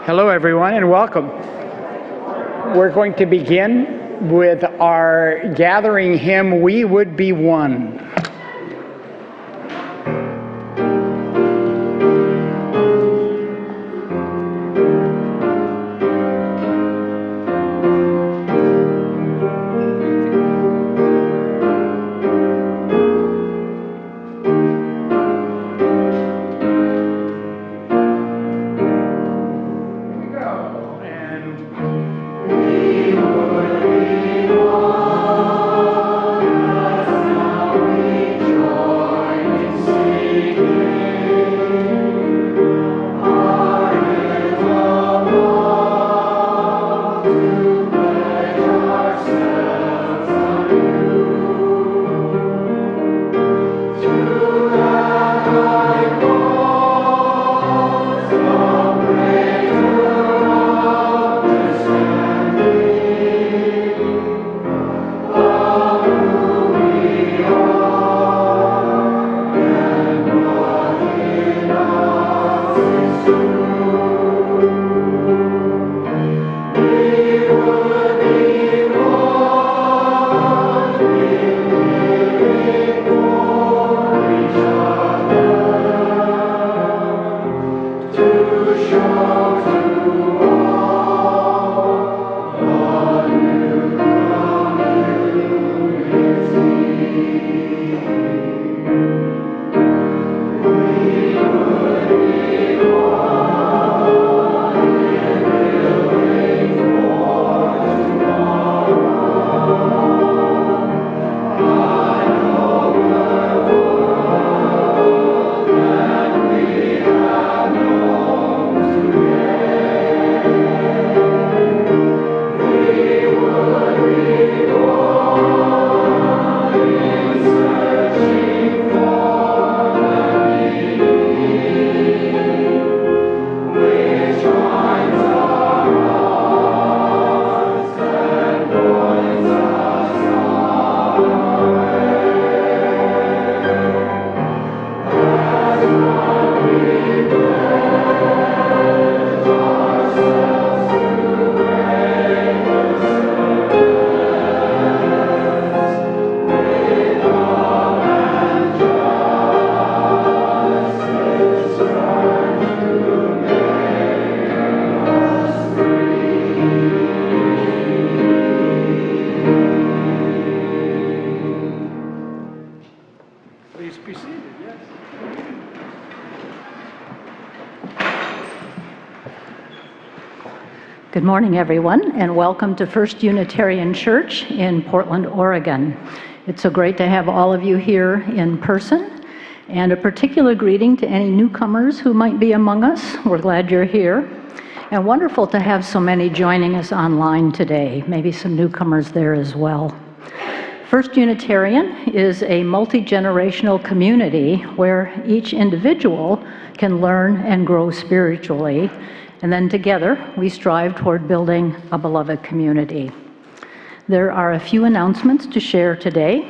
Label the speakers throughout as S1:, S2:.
S1: Hello, everyone, and welcome. We're going to begin with our gathering hymn, "We Would Be One."
S2: Good morning, everyone, and welcome to First Unitarian Church in Portland, Oregon. It's so great to have all of you here in person, and a particular greeting to any newcomers who might be among us. We're glad you're here, and wonderful to have so many joining us online today, maybe some newcomers there as well. First Unitarian is a multi-generational community where each individual can learn and grow spiritually, and then together we strive toward building a beloved community. There are a few announcements to share today.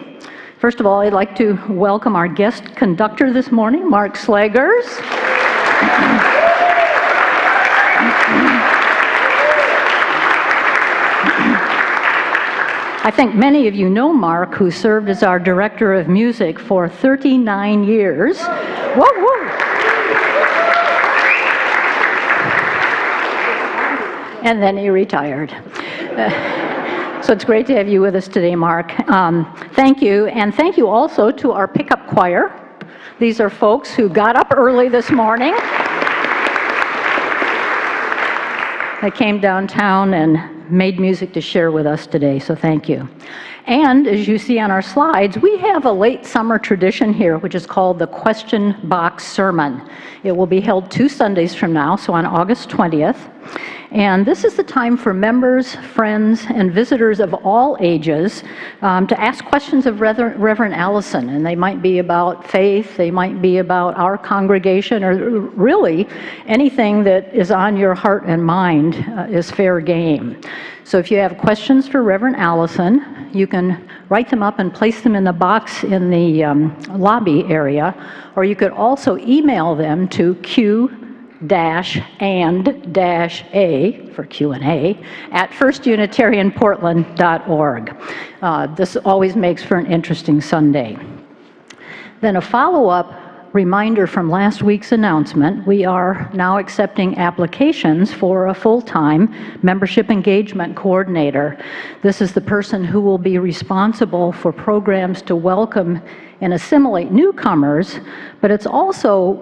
S2: First of all, I'd like to welcome our guest conductor this morning, Mark Slagers. I think many of you know Mark, who served as our director of music for 39 years. Whoa, whoa. And then he retired. So it's great to have you with us today, Mark. Thank you, and thank you also to our pickup choir. These are folks who got up early this morning. They came downtown and made music to share with us today, so thank you. And as you see on our slides, we have a late summer tradition here, which is called the Question Box Sermon. It will be held 2 Sundays from now, so on August 20th. And this is the time for members, friends, and visitors of all ages to ask questions of Reverend Alison. And they might be about faith, they might be about our congregation, or really anything that is on your heart and mind is fair game. So if you have questions for Reverend Alison, you can write them up and place them in the box in the lobby area, or you could also email them to q&a for Q&A at firstunitarianportland.org. This always makes for an interesting Sunday. Then a follow-up reminder from last week's announcement, we are now accepting applications for a full-time membership engagement coordinator. This is the person who will be responsible for programs to welcome and assimilate newcomers, but it's also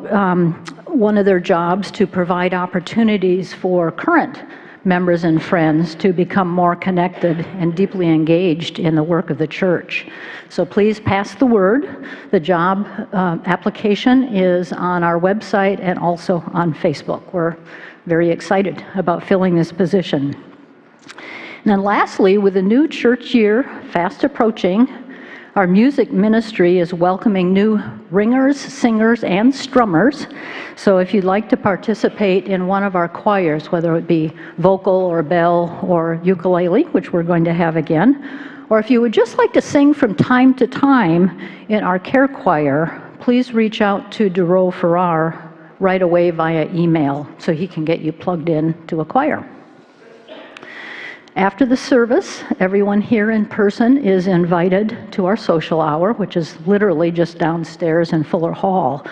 S2: one of their jobs to provide opportunities for current members and friends to become more connected and deeply engaged in the work of the church. So please pass the word. The job application is on our website and also on Facebook. We're very excited about filling this position. And then lastly, with the new church year fast approaching, our music ministry is welcoming new ringers, singers, and strummers. So if you'd like to participate in one of our choirs, whether it be vocal or bell or ukulele, which we're going to have again, or if you would just like to sing from time to time in our care choir, please reach out to Duro Farrar right away via email so he can get you plugged in to a choir. After the service, everyone here in person is invited to our social hour, which is literally just downstairs in Fuller Hall.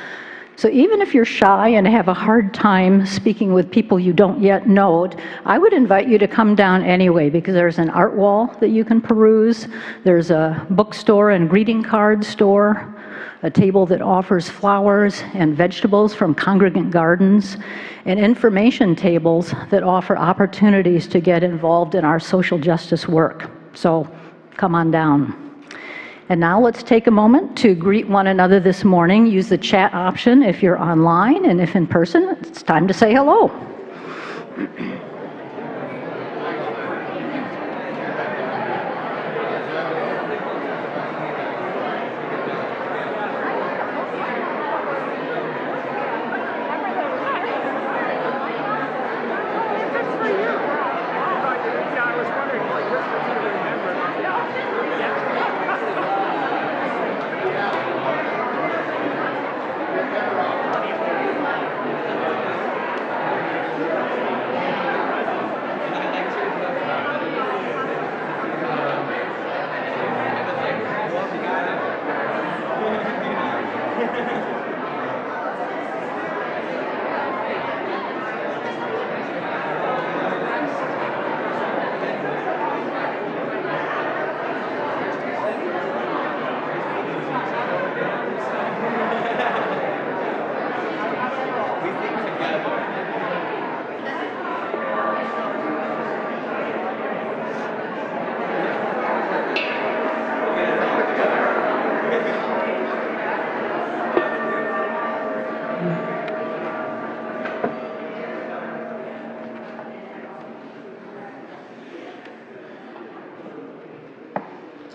S2: So even if you're shy and have a hard time speaking with people you don't yet know, I would invite you to come down anyway, because there's an art wall that you can peruse, there's a bookstore and greeting card store, a table that offers flowers and vegetables from congregant gardens, and information tables that offer opportunities to get involved in our social justice work. So come on down. And now let's take a moment to greet one another this morning. Use the chat option if you're online, and if in person, it's time to say hello.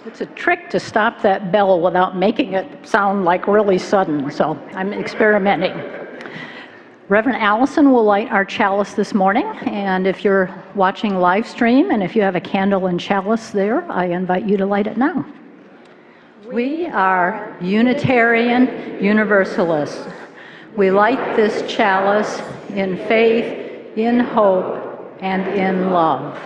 S2: It's a trick to stop that bell without making it sound like really sudden, so I'm experimenting. Reverend Alison will light our chalice this morning, and if you're watching live stream and if you have a candle and chalice there, I invite you to light it now. We are Unitarian Universalists. We light this chalice in faith, in hope, and in love.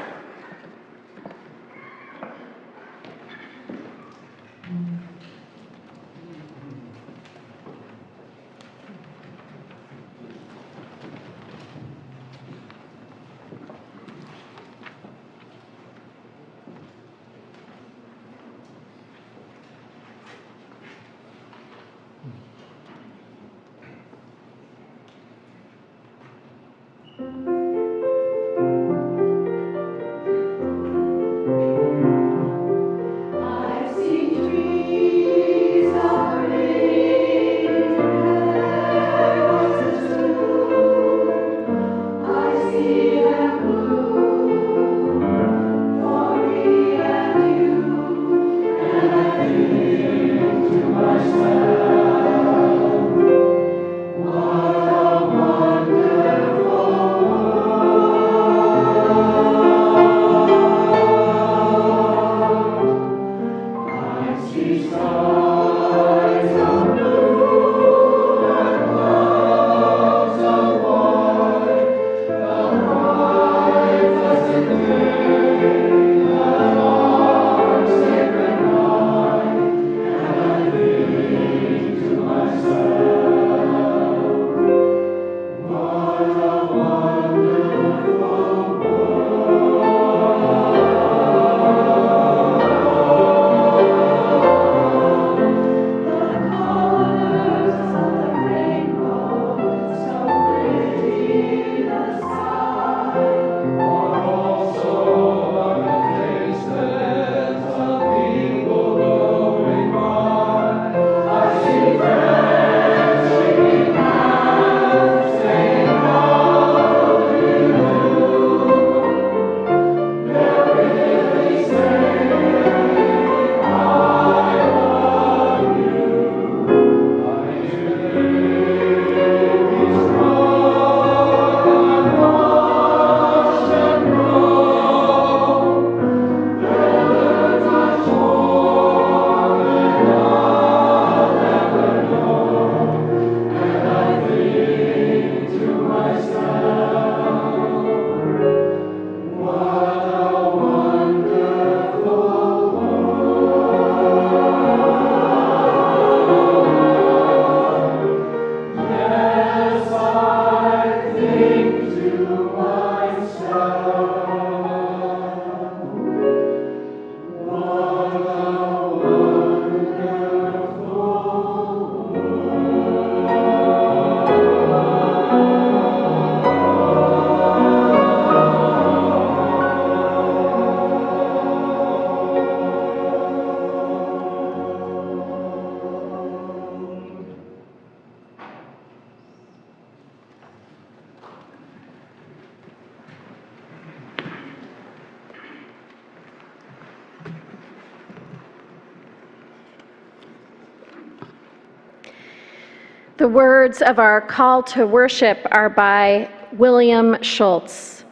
S3: The words of our call to worship are by William Schultz.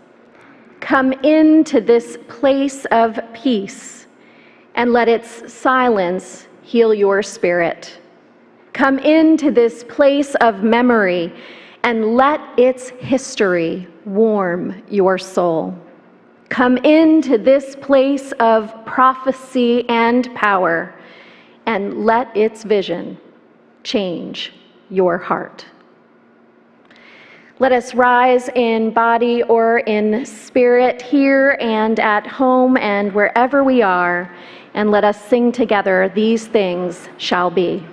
S3: Come into this place of peace, and let its silence heal your spirit. Come into this place of memory, and let its history warm your soul. Come into this place of prophecy and power, and let its vision change your heart. Let us rise in body or in spirit here and at home and wherever we are, and let us sing together, "These things shall be."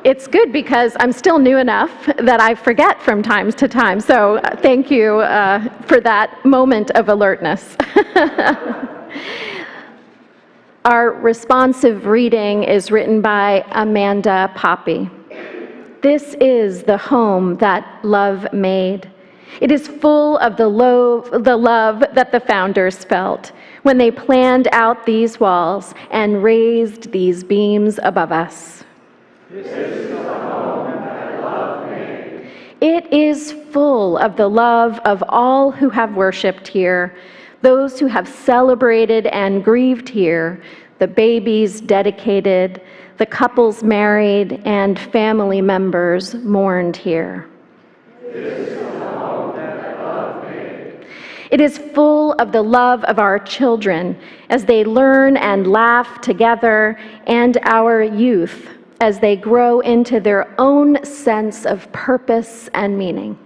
S3: It's good because I'm still new enough that I forget from time to time. So thank you for that moment of alertness. Our responsive reading is written by Amanda Poppy. This is the home that love made. It is full of the love that the founders felt when they planned out these walls and raised these beams above us. This is the home that love made. It is full of the love of all who have worshiped here, those who have celebrated and grieved here, the babies dedicated, the couples married, and family members mourned here. This is the home that love made. It is full of the love of our children as they learn and laugh together, and our youth as they grow into their own sense of purpose and meaning.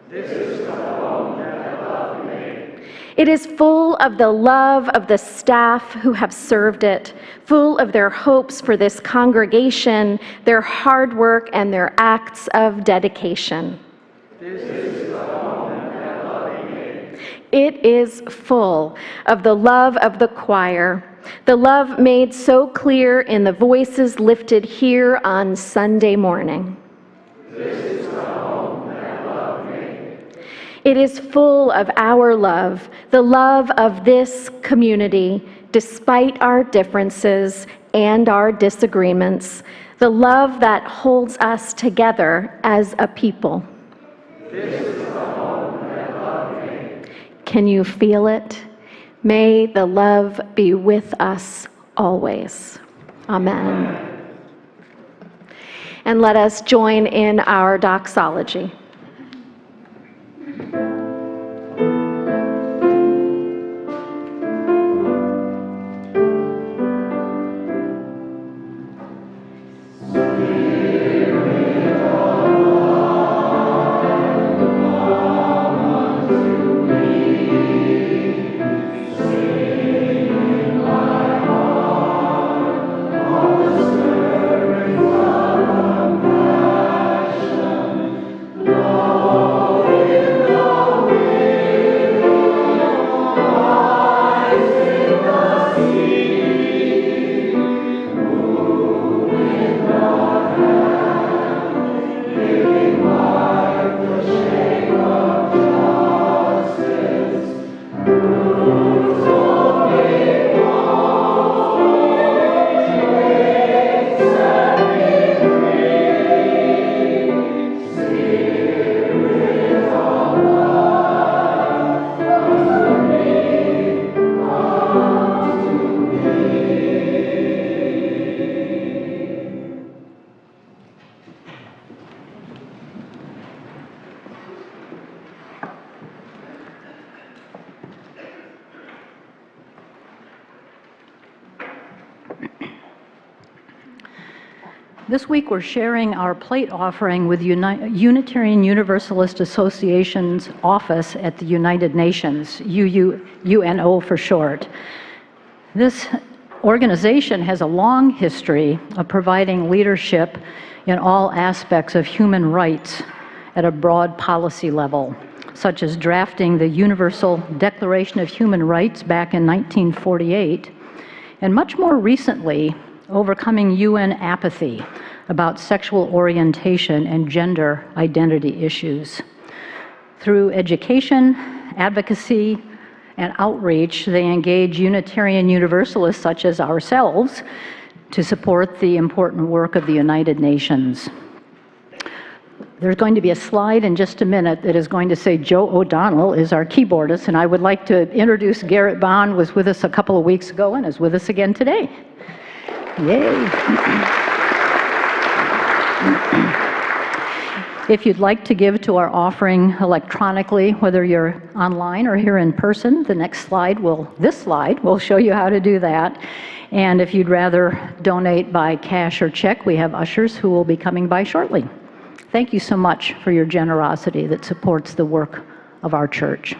S3: This is the home that love made. It is full of the love of the staff who have served it, full of their hopes for this congregation, their hard work, and their acts of dedication. This is the home that love made. It is full of the love of the choir, the love made so clear in the voices lifted here on Sunday morning. This is the home that love made. It is full of our love, the love of this community, despite our differences and our disagreements, the love that holds us together as a people. This is the home that love made. Can you feel it? May the love be with us always. Amen. And let us join in our doxology.
S2: This week we're sharing our plate offering with Unitarian Universalist Association's office at the United Nations, UNO for short. This organization has a long history of providing leadership in all aspects of human rights at a broad policy level, such as drafting the Universal Declaration of Human Rights back in 1948, and much more recently, overcoming UN apathy about sexual orientation and gender identity issues. Through education, advocacy, and outreach, they engage Unitarian Universalists such as ourselves to support the important work of the United Nations. There's going to be a slide in just a minute that is going to say Joe O'Donnell is our keyboardist, and I would like to introduce Garrett Bond, was with us a couple of weeks ago and is with us again today. Yay. If you'd like to give to our offering electronically, whether you're online or here in person, this slide will show you how to do that. And if you'd rather donate by cash or check, we have ushers who will be coming by shortly. Thank you so much for your generosity that supports the work of our church.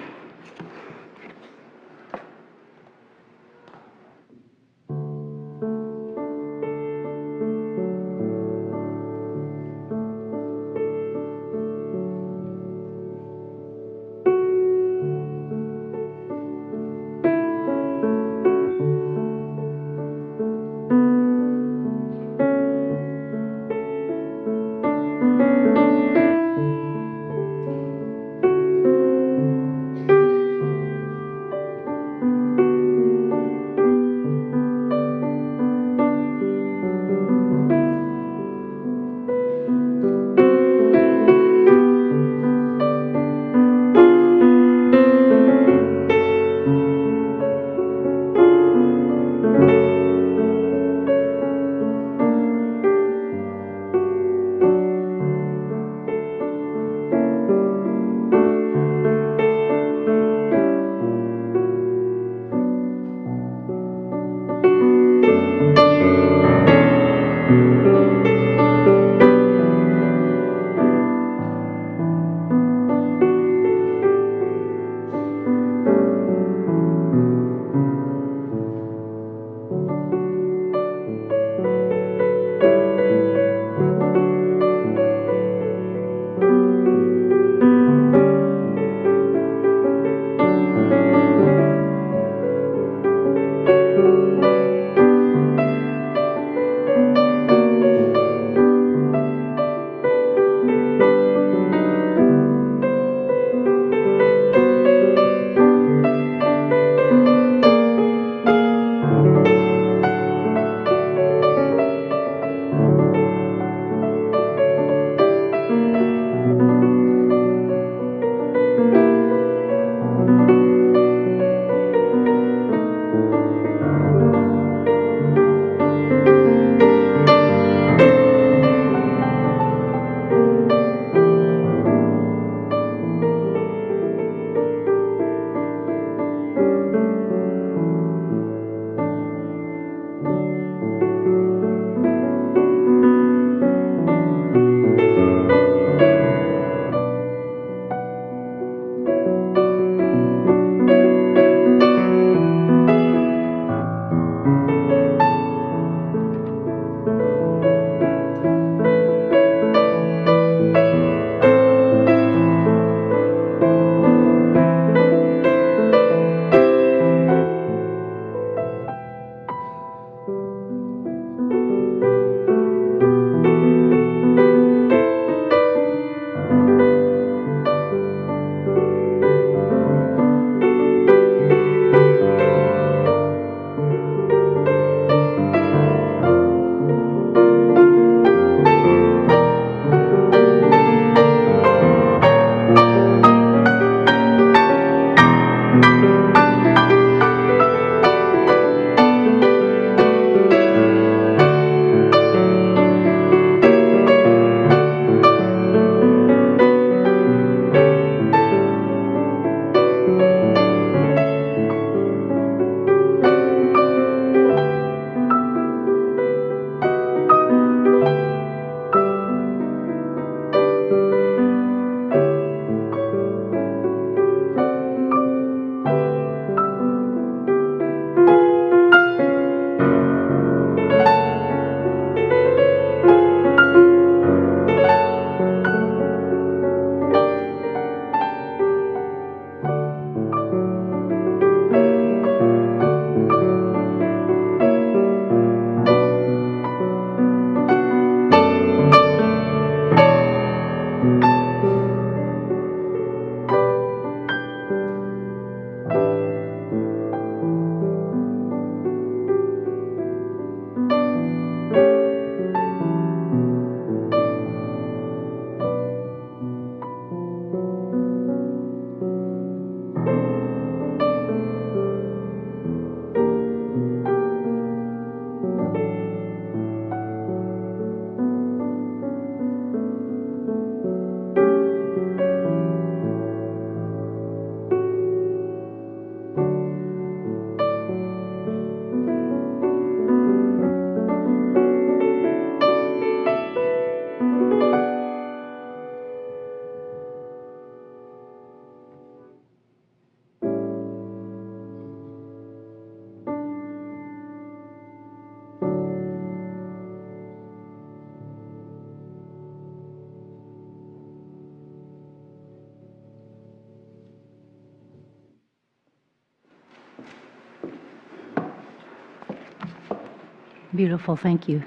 S2: Beautiful, thank you.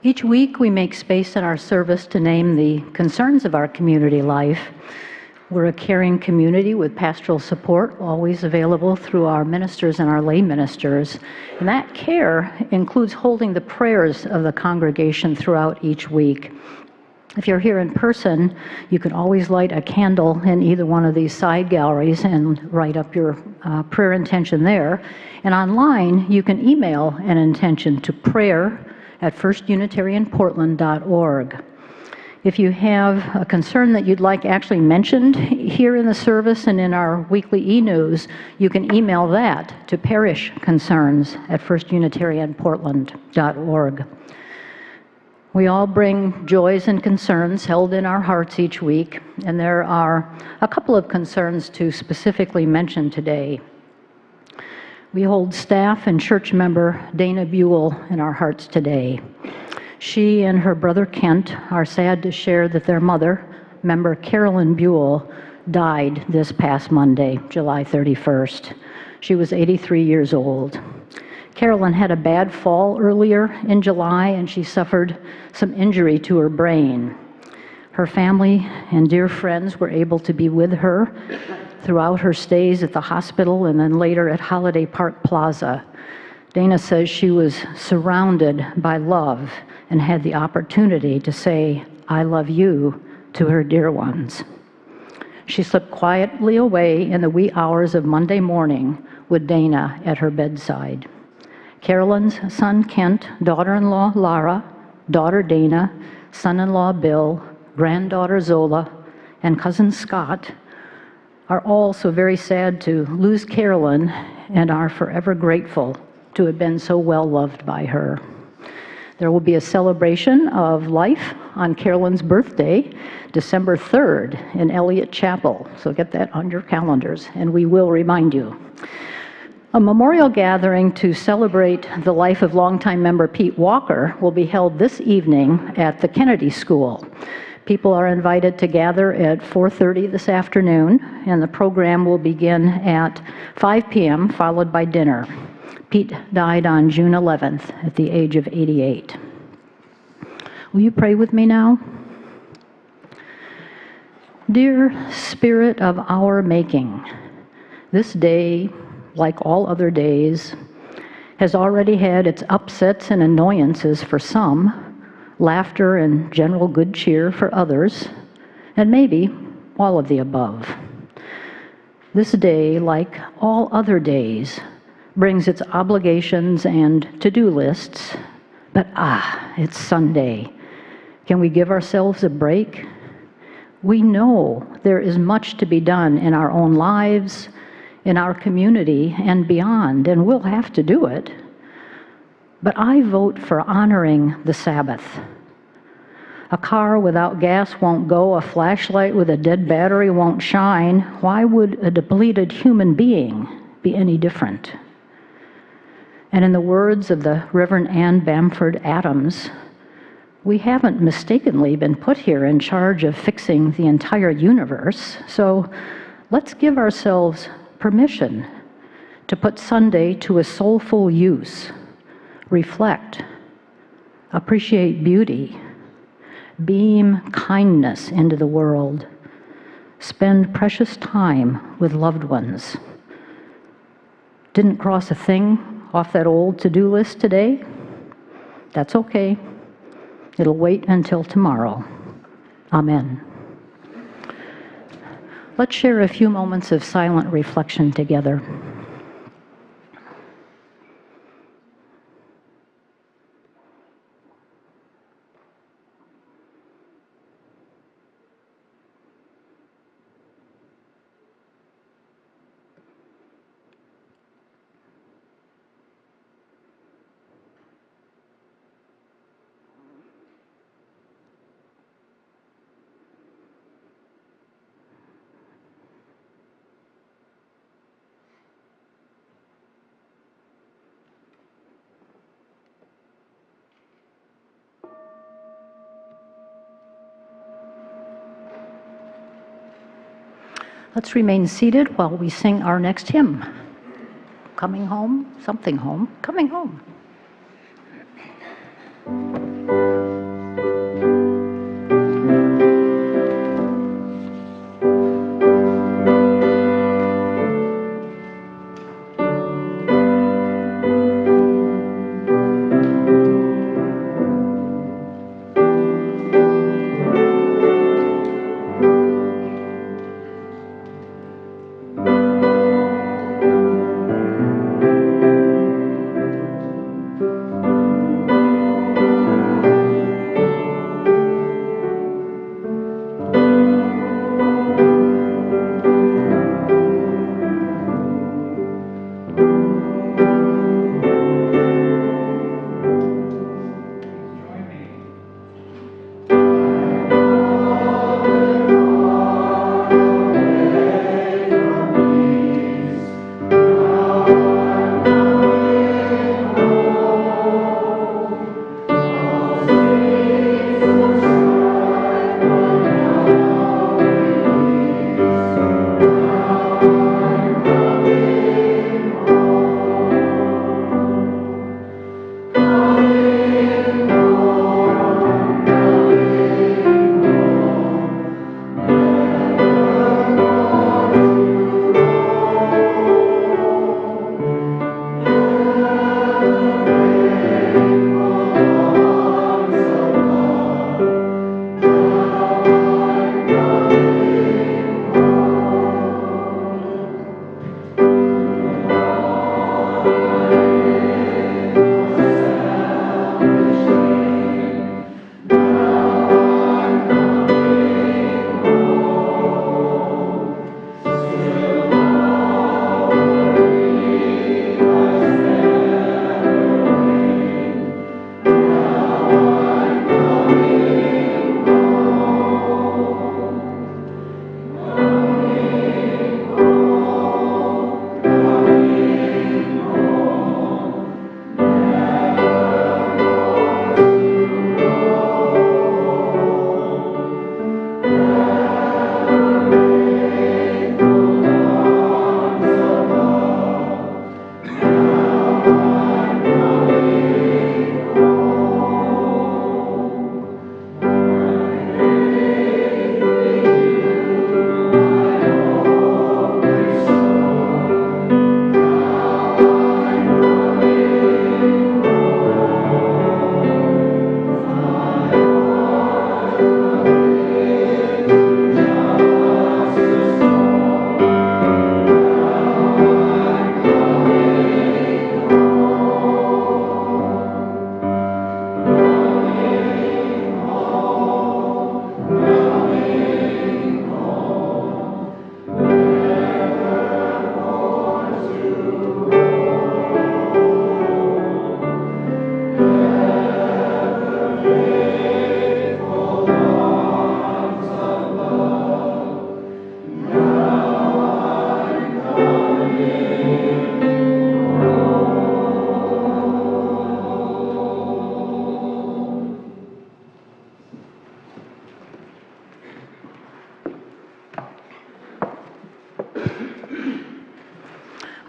S2: Each week we make space in our service to name the concerns of our community life. We're a caring community with pastoral support, always available through our ministers and our lay ministers. And that care includes holding the prayers of the congregation throughout each week. If you're here in person, you can always light a candle in either one of these side galleries and write up your prayer intention there. And online, you can email an intention to prayer@firstunitarianportland.org. If you have a concern that you'd like actually mentioned here in the service and in our weekly e-news, you can email that to parishconcerns@firstunitarianportland.org. We all bring joys and concerns held in our hearts each week, and there are a couple of concerns to specifically mention today. We hold staff and church member Dana Buell in our hearts today. She and her brother Kent are sad to share that their mother, member Carolyn Buell, died this past Monday, July 31st. She was 83 years old. Carolyn had a bad fall earlier in July, and she suffered some injury to her brain. Her family and dear friends were able to be with her throughout her stays at the hospital and then later at Holiday Park Plaza. Dana says she was surrounded by love and had the opportunity to say, "I love you," to her dear ones. She slipped quietly away in the wee hours of Monday morning with Dana at her bedside. Carolyn's son Kent, daughter-in-law Lara, daughter Dana, son-in-law Bill, granddaughter Zola, and cousin Scott are all so very sad to lose Carolyn and are forever grateful to have been so well loved by her. There will be a celebration of life on Carolyn's birthday, December 3rd, in Elliott Chapel, so get that on your calendars, and we will remind you. A memorial gathering to celebrate the life of longtime member Pete Walker will be held this evening at the Kennedy School. People are invited to gather at 4:30 this afternoon, and the program will begin at 5 p.m., followed by dinner. Pete died on June 11th at the age of 88. Will you pray with me now? Dear Spirit of our making, this day, like all other days, has already had its upsets and annoyances for some, laughter and general good cheer for others, and maybe all of the above. This day, like all other days, brings its obligations and to-do lists, but it's Sunday. Can we give ourselves a break? We know there is much to be done in our own lives, in our community, and beyond, and we'll have to do it. But I vote for honoring the Sabbath. A car without gas won't go, a flashlight with a dead battery won't shine. Why would a depleted human being be any different? And in the words of the Reverend Ann Bamford Adams, we haven't mistakenly been put here in charge of fixing the entire universe, so let's give ourselves permission to put Sunday to a soulful use, reflect, appreciate beauty, beam kindness into the world, spend precious time with loved ones. Didn't cross a thing off that old to-do list today? That's okay. It'll wait until tomorrow. Amen. Let's share a few moments of silent reflection together. Let's remain seated while we sing our next hymn. coming home, something home, coming home.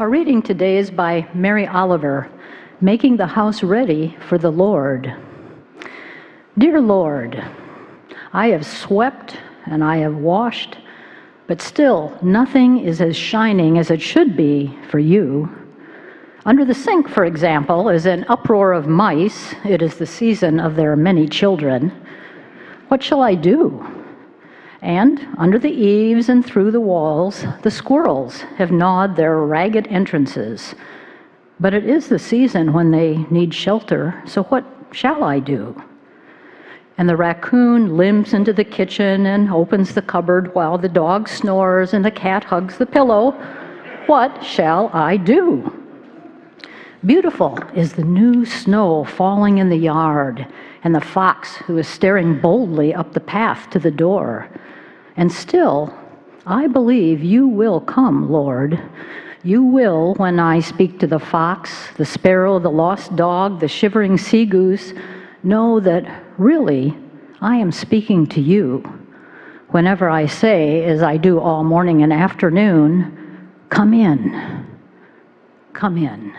S2: Our reading today is by Mary Oliver, Making the House Ready for the Lord. Dear Lord, I have swept and I have washed, but still nothing is as shining as it should be for you. Under the sink, for example, is an uproar of mice. It is the season of their many children. What shall I do? And under the eaves and through the walls, the squirrels have gnawed their ragged entrances. But it is the season when they need shelter, so what shall I do? And the raccoon limps into the kitchen and opens the cupboard while the dog snores and the cat hugs the pillow. What shall I do? Beautiful is the new snow falling in the yard, and the fox who is staring boldly up the path to the door. And still, I believe you will come, Lord. You will when I speak to the fox, the sparrow, the lost dog, the shivering sea goose, know that really I am speaking to you. Whenever I say, as I do all morning and afternoon, come in, come in.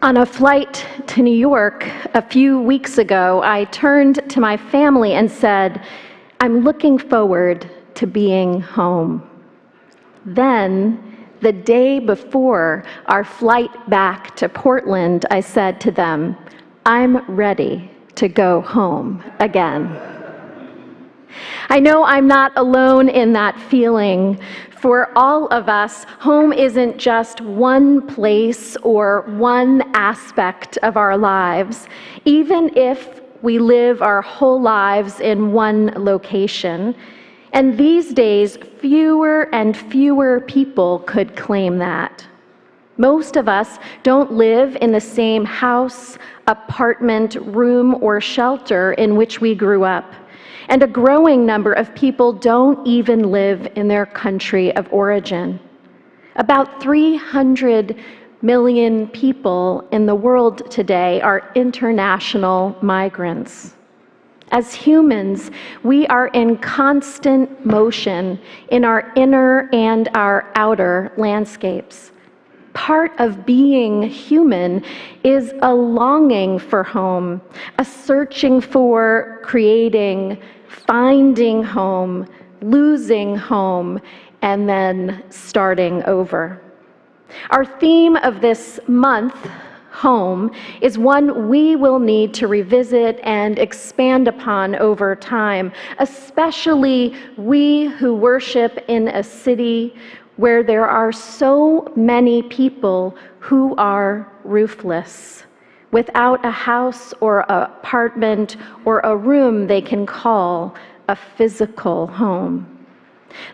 S3: On a flight to New York a few weeks ago, I turned to my family and said, "I'm looking forward to being home." Then, the day before our flight back to Portland, I said to them, "I'm ready to go home again." I know I'm not alone in that feeling. For all of us, home isn't just one place or one aspect of our lives. Even if we live our whole lives in one location, and these days, fewer and fewer people could claim that. Most of us don't live in the same house, apartment, room, or shelter in which we grew up. And a growing number of people don't even live in their country of origin. About 300 million people in the world today are international migrants. As humans, we are in constant motion in our inner and our outer landscapes. Part of being human is a longing for home, a searching for, creating, finding home, losing home, and then starting over. Our theme of this month, home, is one we will need to revisit and expand upon over time, especially we who worship in a city where there are so many people who are roofless, without a house or an apartment or a room they can call a physical home.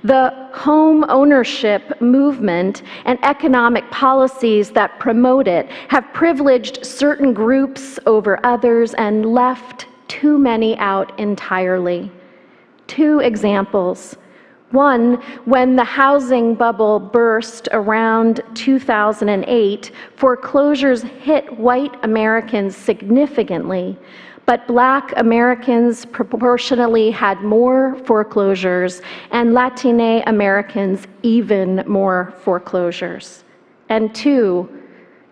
S3: The home ownership movement and economic policies that promote it have privileged certain groups over others and left too many out entirely. 2 examples. One, when the housing bubble burst around 2008, foreclosures hit white Americans significantly, but Black Americans proportionally had more foreclosures, and Latine Americans even more foreclosures. And 2,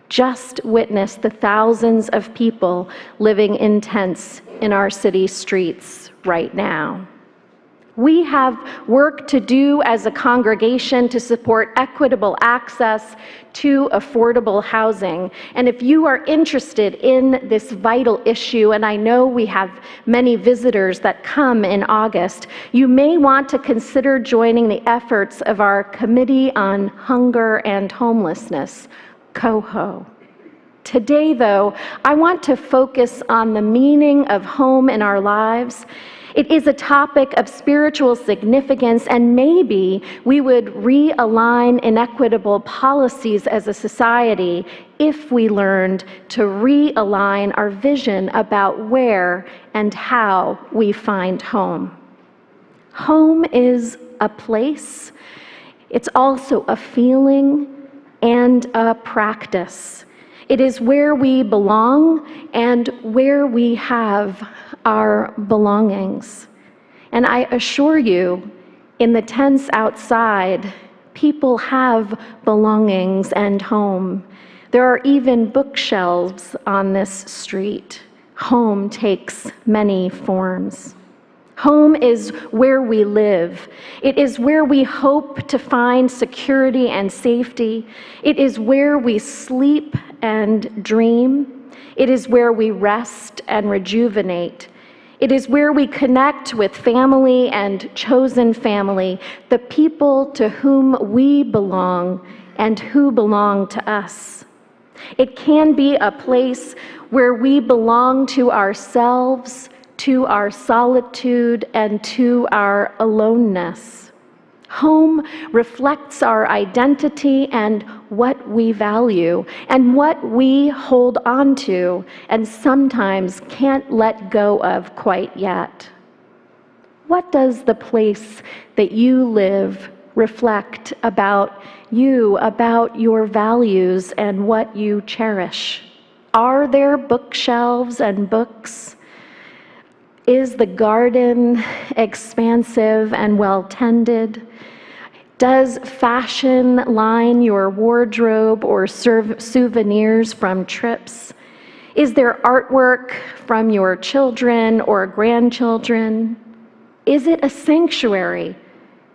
S3: just witness the thousands of people living in tents in our city streets right now. We have work to do as a congregation to support equitable access to affordable housing. And if you are interested in this vital issue, and I know we have many visitors that come in August, you may want to consider joining the efforts of our Committee on Hunger and Homelessness, COHO. Today, though, I want to focus on the meaning of home in our lives. It is a topic of spiritual significance, and maybe we would realign inequitable policies as a society if we learned to realign our vision about where and how we find home. Home is a place. It's also a feeling and a practice. It is where we belong and where we have our belongings. And I assure you, in the tents outside, people have belongings and home. There are even bookshelves on this street. Home takes many forms. Home is where we live. It is where we hope to find security and safety. It is where we sleep and dream. It is where we rest and rejuvenate. It is where we connect with family and chosen family, the people to whom we belong and who belong to us. It can be a place where we belong to ourselves, to our solitude, and to our aloneness. Home reflects our identity and what we value and what we hold on to and sometimes can't let go of quite yet. What does the place that you live reflect about you, about your values and what you cherish? Are there bookshelves and books? Is the garden expansive and well-tended? Does fashion line your wardrobe or serve souvenirs from trips? Is there artwork from your children or grandchildren? Is it a sanctuary?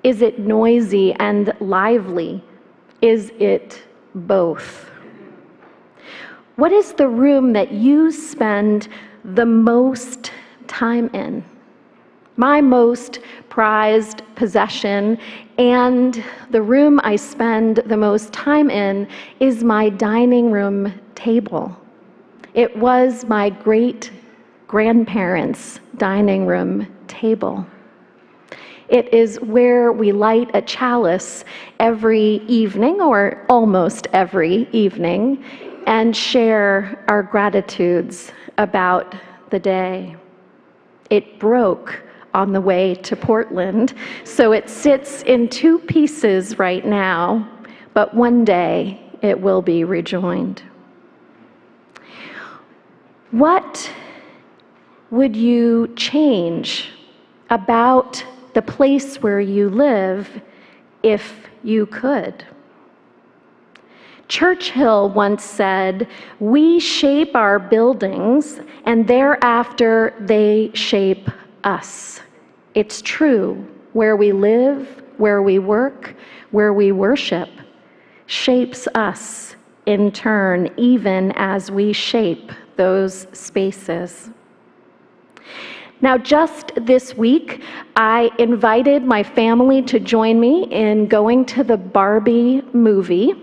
S3: Is it noisy and lively? Is it both? What is the room that you spend the most time in? My most prized possession and the room I spend the most time in is my dining room table. It was my great-grandparents' dining room table. It is where we light a chalice every evening, or almost every evening, and share our gratitudes about the day. It broke on the way to Portland, so it sits in 2 pieces right now, but one day it will be rejoined. What would you change about the place where you live if you could? Churchill once said, "We shape our buildings, and thereafter they shape us." It's true. Where we live, where we work, where we worship, shapes us in turn, even as we shape those spaces. Now, just this week, I invited my family to join me in going to the Barbie movie.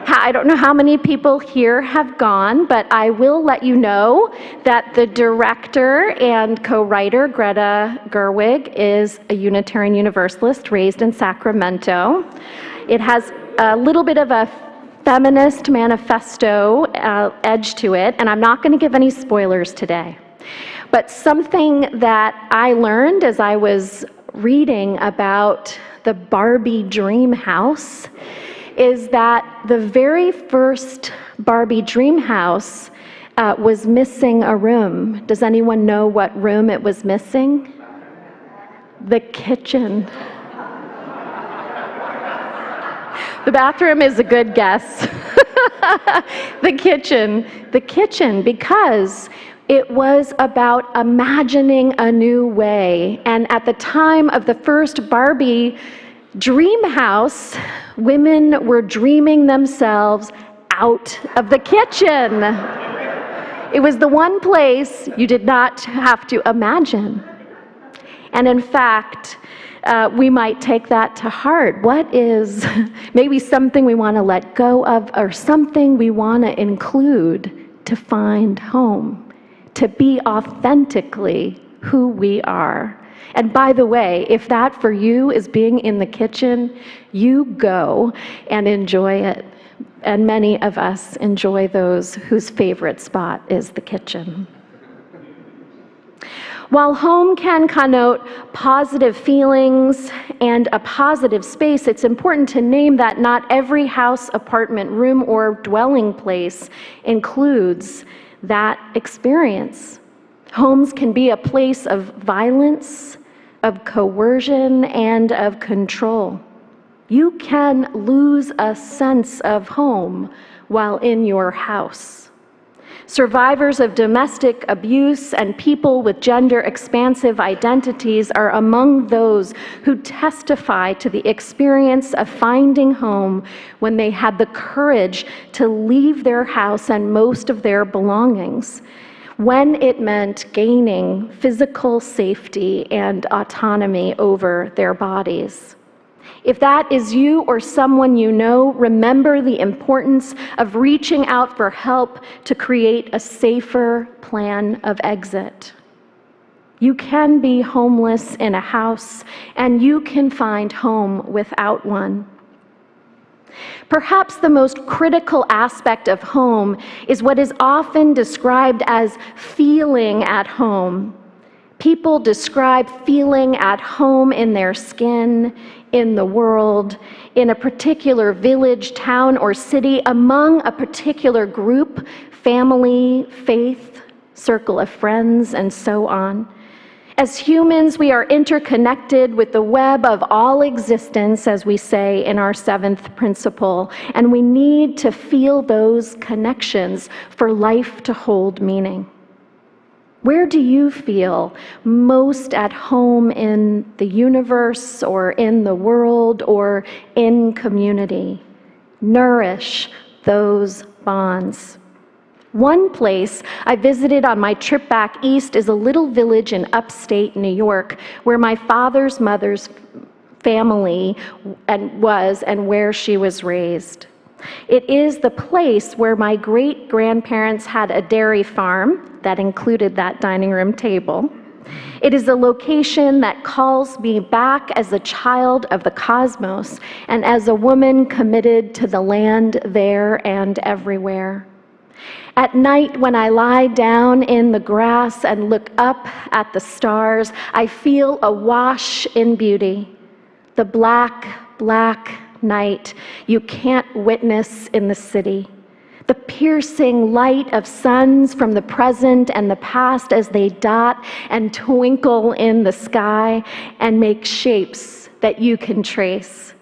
S3: I don't know how many people here have gone, but I will let you know that the director and co-writer, Greta Gerwig, is a Unitarian Universalist raised in Sacramento. It has a little bit of a feminist manifesto edge to it, and I'm not going to give any spoilers today. But something that I learned as I was reading about the Barbie dream house is that the very first Barbie dream house was missing a room. Does anyone know what room it was missing? The kitchen. The bathroom is a good guess. The kitchen, because it was about imagining a new way. And at the time of the first Barbie dream house, women were dreaming themselves out of the kitchen. It was the one place you did not have to imagine. And in fact, we might take that to heart. What is maybe something we want to let go of, or something we want to include to find home, to be authentically who we are? And by the way, if that for you is being in the kitchen, you go and enjoy it. And many of us enjoy those whose favorite spot is the kitchen. While home can connote positive feelings and a positive space, it's important to name that not every house, apartment, room, or dwelling place includes that experience. Homes can be a place of violence, of coercion, and of control. You can lose a sense of home while in your house. Survivors of domestic abuse and people with gender-expansive identities are among those who testify to the experience of finding home when they had the courage to leave their house and most of their belongings, when it meant gaining physical safety and autonomy over their bodies. If that is you or someone you know, remember the importance of reaching out for help to create a safer plan of exit. You can be homeless in a house, and you can find home without one. Perhaps the most critical aspect of home is what is often described as feeling at home. People describe feeling at home in their skin, in the world, in a particular village, town, or city, among a particular group, family, faith, circle of friends, and so on. As humans, we are interconnected with the web of all existence, as we say in our seventh principle, and we need to feel those connections for life to hold meaning. Where do you feel most at home in the universe, or in the world, or in community? Nourish those bonds. One place I visited on my trip back east is a little village in upstate New York where my father's mother's family was and where she was raised. It is the place where my great-grandparents had a dairy farm that included that dining room table. It is a location that calls me back as a child of the cosmos and as a woman committed to the land there and everywhere. At night, when I lie down in the grass and look up at the stars, I feel awash in beauty. The black, black night you can't witness in the city. The piercing light of suns from the present and the past as they dot and twinkle in the sky and make shapes that you can trace.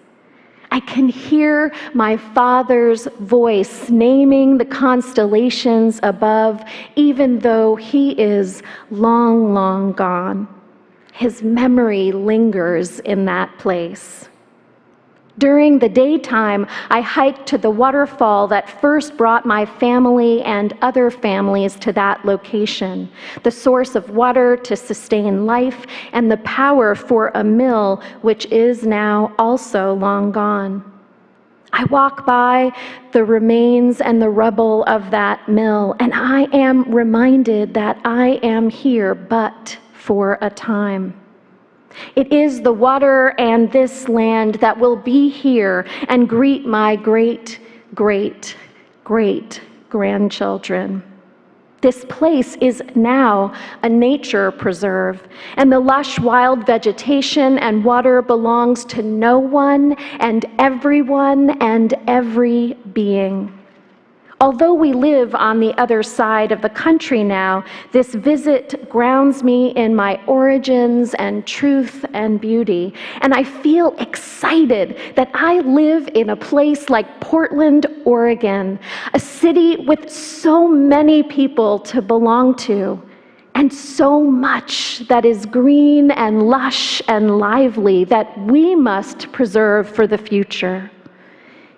S3: I can hear my Father's voice naming the constellations above, even though he is long, long gone. His memory lingers in that place. During the daytime, I hiked to the waterfall that first brought my family and other families to that location, the source of water to sustain life and the power for a mill which is now also long gone. I walk by the remains and the rubble of that mill, and I am reminded that I am here but for a time. It is the water and this land that will be here and greet my great, great, great grandchildren. This place is now a nature preserve, and the lush wild vegetation and water belongs to no one and everyone and every being. Although we live on the other side of the country now, this visit grounds me in my origins and truth and beauty, and I feel excited that I live in a place like Portland, Oregon, a city with so many people to belong to, and so much that is green and lush and lively that we must preserve for the future.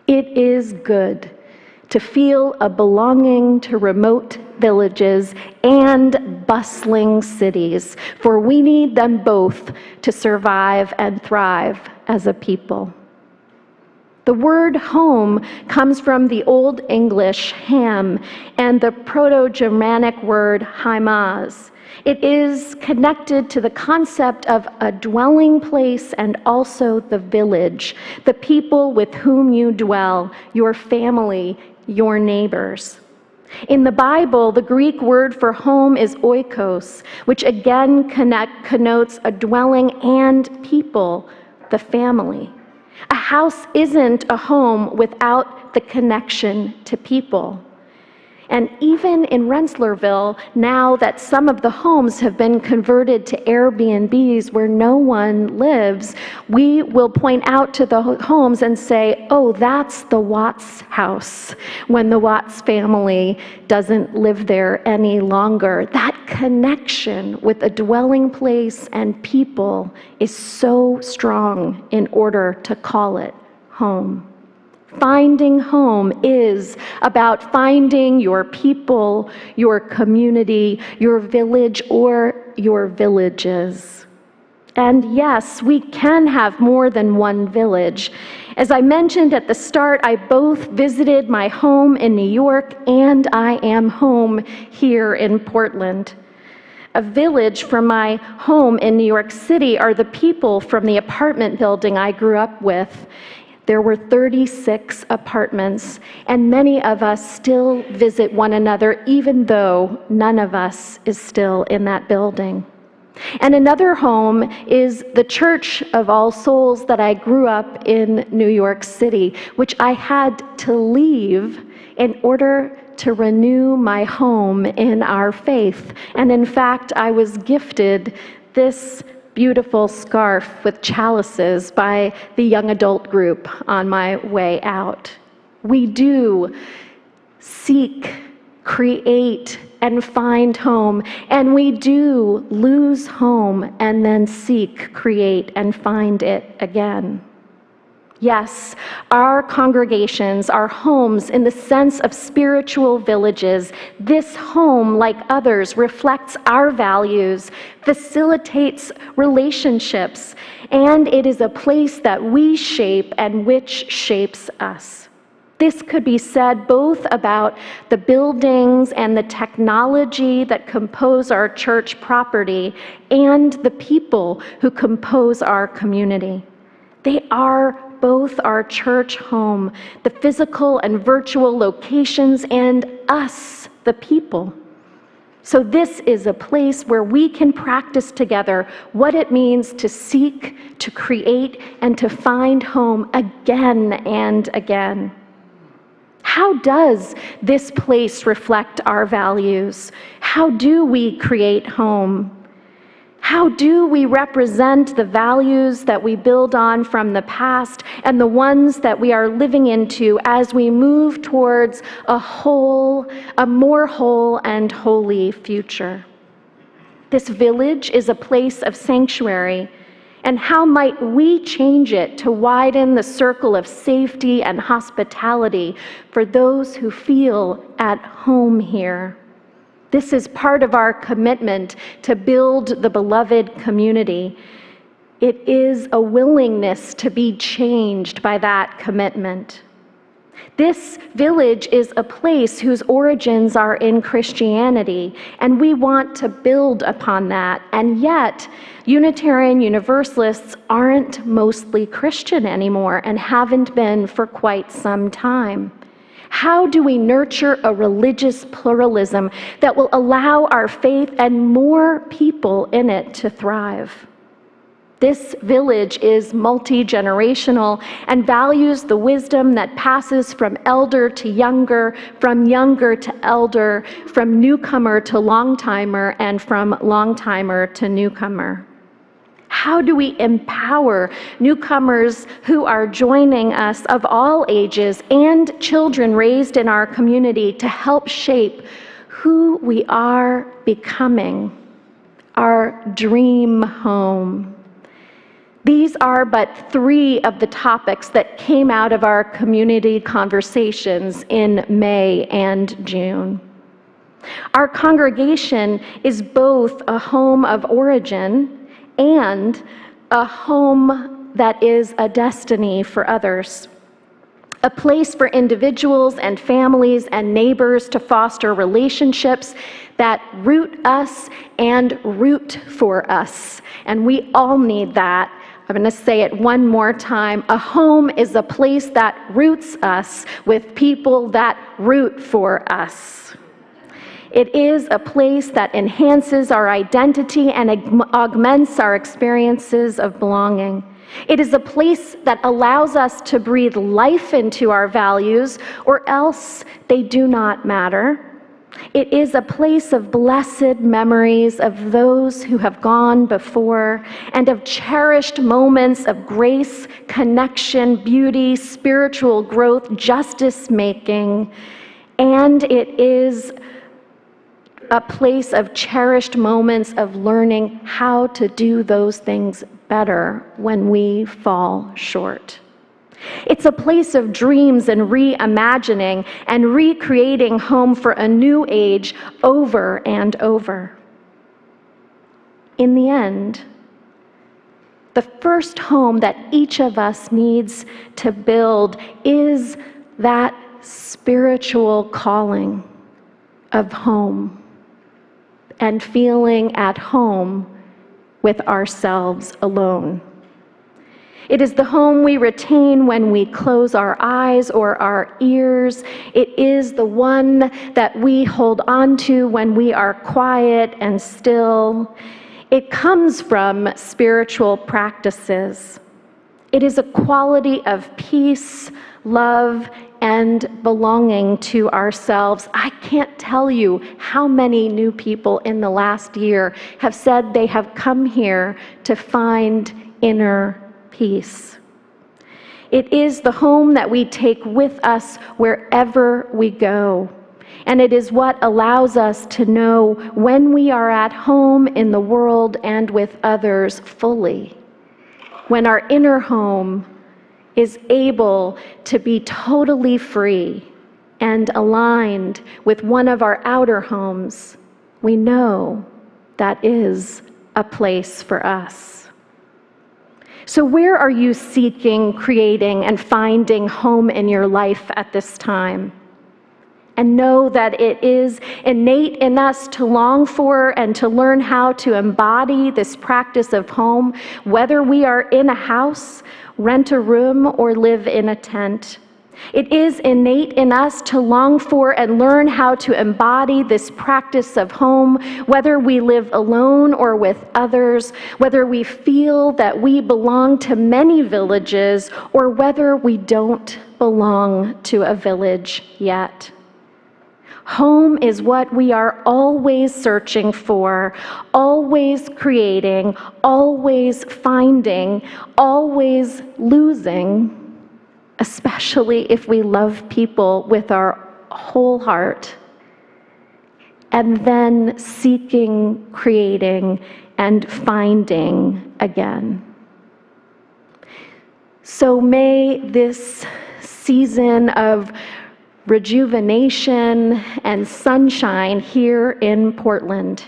S3: It is good to feel a belonging to remote villages and bustling cities, for we need them both to survive and thrive as a people. The word home comes from the Old English ham and the Proto-Germanic word haimaz. It is connected to the concept of a dwelling place and also the village, the people with whom you dwell, your family, your neighbors. In the Bible, the Greek word for home is oikos, which again connotes a dwelling and people, the family. A house isn't a home without the connection to people. And even in Rensselaerville, now that some of the homes have been converted to Airbnbs where no one lives, we will point out to the homes and say, oh, that's the Watts house, when the Watts family doesn't live there any longer. That connection with a dwelling place and people is so strong in order to call it home. Finding home is about finding your people, your community, your village, or your villages. And yes, we can have more than one village. As I mentioned at the start, I both visited my home in New York and I am home here in Portland. A village from my home in New York City are the people from the apartment building I grew up with. There were 36 apartments, and many of us still visit one another, even though none of us is still in that building. And another home is the Church of All Souls that I grew up in New York City, which I had to leave in order to renew my home in our faith. And in fact, I was gifted this beautiful scarf with chalices by the young adult group on my way out. We do seek, create, and find home, and we do lose home and then seek, create, and find it again. Yes, our congregations are homes in the sense of spiritual villages. This home, like others, reflects our values, facilitates relationships, and it is a place that we shape and which shapes us. This could be said both about the buildings and the technology that compose our church property and the people who compose our community. They are both our church home, the physical and virtual locations, and us, the people. So this is a place where we can practice together what it means to seek, to create, and to find home again and again. How does this place reflect our values? How do we create home? How do we represent the values that we build on from the past and the ones that we are living into as we move towards a more whole and holy future? This village is a place of sanctuary, and how might we change it to widen the circle of safety and hospitality for those who feel at home here? This is part of our commitment to build the beloved community. It is a willingness to be changed by that commitment. This village is a place whose origins are in Christianity, and we want to build upon that. And yet, Unitarian Universalists aren't mostly Christian anymore and haven't been for quite some time. How do we nurture a religious pluralism that will allow our faith and more people in it to thrive? This village is multi-generational and values the wisdom that passes from elder to younger, from younger to elder, from newcomer to long-timer, and from long-timer to newcomer. How do we empower newcomers who are joining us of all ages and children raised in our community to help shape who we are becoming, our dream home? These are but 3 of the topics that came out of our community conversations in May and June. Our congregation is both a home of origin and a home that is a destiny for others. A place for individuals and families and neighbors to foster relationships that root us and root for us. And we all need that. I'm going to say it one more time. A home is a place that roots us with people that root for us. It is a place that enhances our identity and augments our experiences of belonging. It is a place that allows us to breathe life into our values, or else they do not matter. It is a place of blessed memories of those who have gone before and of cherished moments of grace, connection, beauty, spiritual growth, justice making. And it is a place of cherished moments of learning how to do those things better when we fall short. It's a place of dreams and reimagining and recreating home for a new age over and over. In the end, the first home that each of us needs to build is that spiritual calling of home and feeling at home with ourselves alone. It is the home we retain when we close our eyes or our ears. It is the one that we hold on to when we are quiet and still. It comes from spiritual practices. It is a quality of peace, love, and belonging to ourselves. I can't tell you how many new people in the last year have said they have come here to find inner peace. It is the home that we take with us wherever we go. And it is what allows us to know when we are at home in the world and with others fully. When our inner home is able to be totally free and aligned with one of our outer homes, we know that is a place for us. So where are you seeking, creating, and finding home in your life at this time? And know that it is innate in us to long for and to learn how to embody this practice of home, whether we are in a house, rent a room, or live in a tent. It is innate in us to long for and learn how to embody this practice of home, whether we live alone or with others, whether we feel that we belong to many villages, or whether we don't belong to a village yet. Home is what we are always searching for, always creating, always finding, always losing, especially if we love people with our whole heart, and then seeking, creating, and finding again. So may this season of rejuvenation and sunshine here in Portland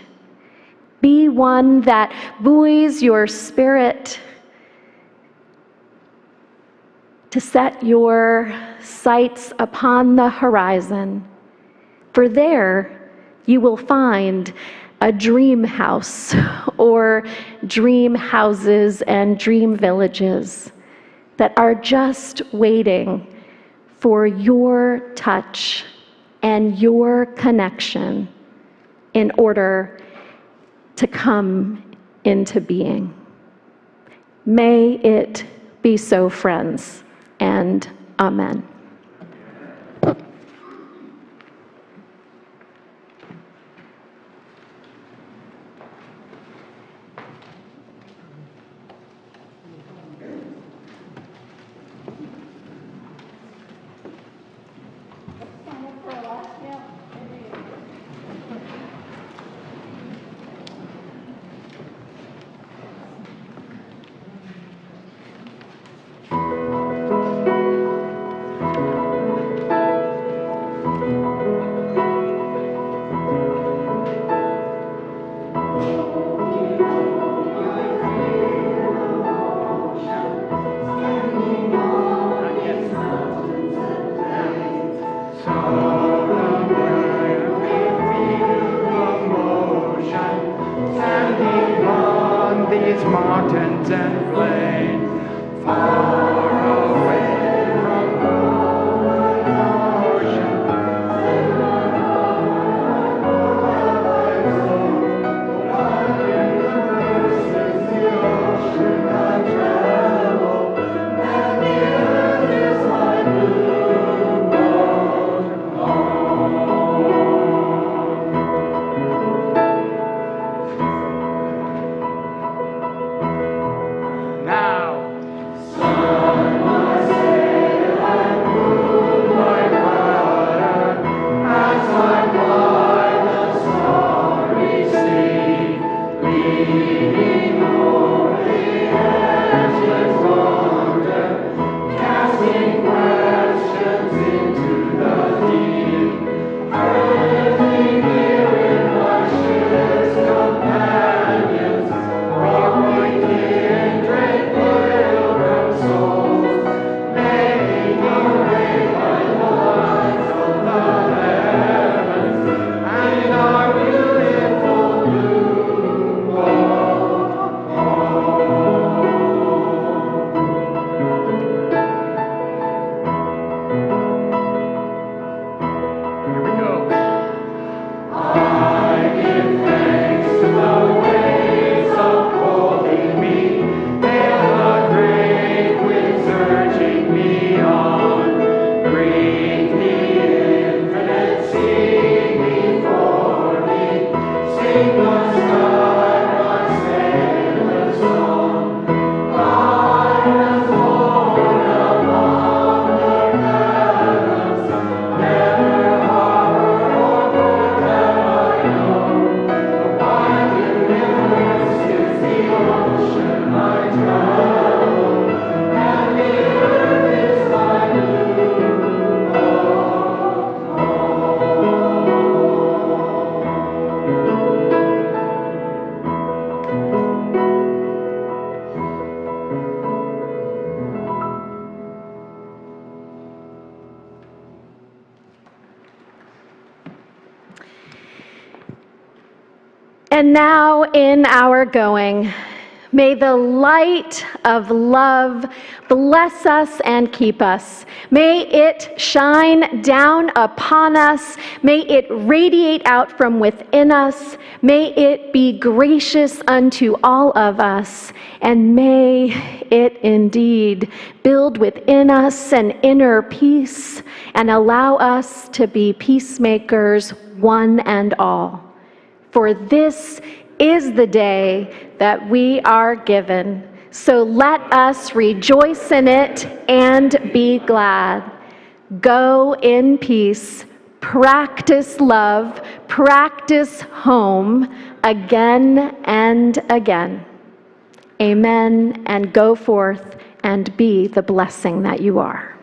S3: be one that buoys your spirit to set your sights upon the horizon, for there you will find a dream house or dream houses and dream villages that are just waiting for your touch and your connection in order to come into being. May it be so, friends, and amen.
S1: Mountains and plains, far away from ocean. This is the ocean I travel, and the earth is my blue boat home. Now, sun must sail and moon like water, as I fly the starry sea, leading over the endless wonder, casting questions into the deep, everything here in my ship's companions, we would kindred pilgrim souls, making our way by the lights of the heavens, and our beautiful blue boat home. Here we go. I give thanks to the waves upholding me, hail the great winds urging me on, bring the infinite sea before me, sing the sky my sailor song. I was born among the heavens, never harbor or port have I known. The wide universe is the ocean I travel, and the earth is my blue boat home.
S3: And now in our going, May the light of love bless us and keep us. May it shine down upon us. May it radiate out from within us. May it be gracious unto all of us. And may it indeed build within us an inner peace and allow us to be peacemakers, one and all. For this is the day that we are given. So let us rejoice in it and be glad. Go in peace, practice love, practice home again and again. Amen, and go forth and be the blessing that you are.